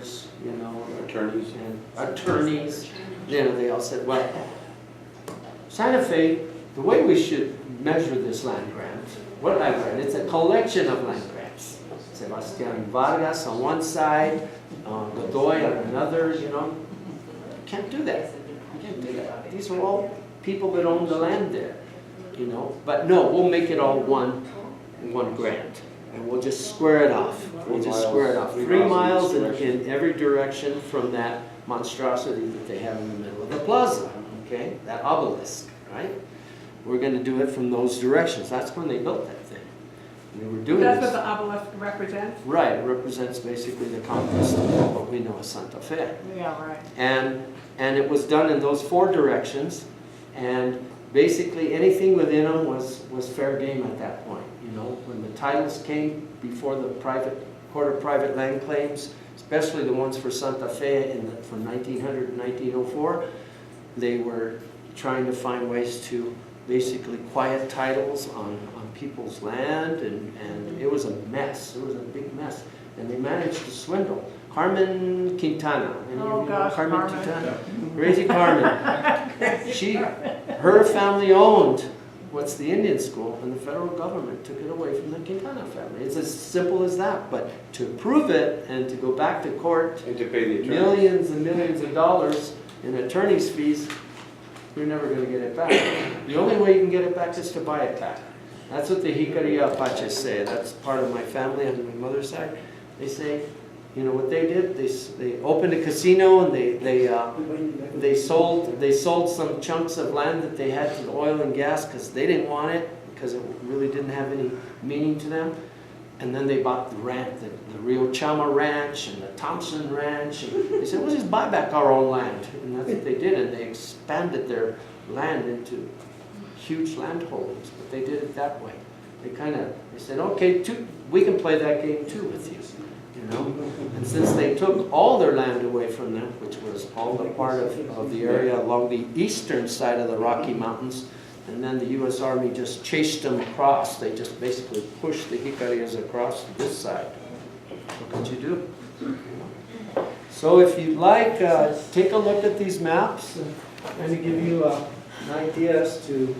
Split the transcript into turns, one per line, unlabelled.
lawyers, you know,
Attorneys.
and attorneys, you know, they all said, well, Santa Fe, the way we should measure this land grant, what land grant? It's a collection of land grants. Sebastian Vargas on one side, Godoy on another, you know. You can't do that. You can't do that. These are all people that own the land there, you know. But no, we'll make it all one grant. And we'll just square it off. We'll just square it off. 3 miles in every direction from that monstrosity that they have in the middle of the plaza, okay? That obelisk, right? We're going to do it from those directions. That's when they built that thing. We were doing
That's
this.
what the obelisk represents?
Right, it represents basically the conquest of what we know as Santa Fe.
Yeah, right.
And it was done in those 4 directions, and basically anything within them was fair game at that point. You know, when the titles came before the court of private land claims, especially the ones for Santa Fe from 1900 to 1904, they were trying to find ways to basically quiet titles on people's land, and it was a mess. It was a big mess. And they managed to swindle. Carmen Quintana. Any of you know Carmen Quintana? Crazy Carmen. Her family owned what's the Indian school, and the federal government took it away from the Quintana family. It's as simple as that. But to prove it and to go back to court,
And to pay the attorney.
millions and millions of dollars in attorney's fees, you're never going to get it back. The only way you can get it back is to buy it back. That's what the Jicarilla Apaches say. That's part of my family on my mother's side. They say, you know what they did? They opened a casino, and they sold some chunks of land that they had to the oil and gas because they didn't want it, because it really didn't have any meaning to them. And then they bought the ranch, the Rio Chama Ranch and the Thompson Ranch. And they said, we'll just buy back our own land. And that's what they did. And they expanded their land into huge land holdings. But they did it that way. They said, okay, we can play that game too with you. You know? And since they took all their land away from them, which was all the part of the area along the eastern side of the Rocky Mountains, and then the U.S. Army just chased them across. They just basically pushed the Jicarillas across to this side. What could you do? So if you'd like, take a look at these maps and give you an idea as to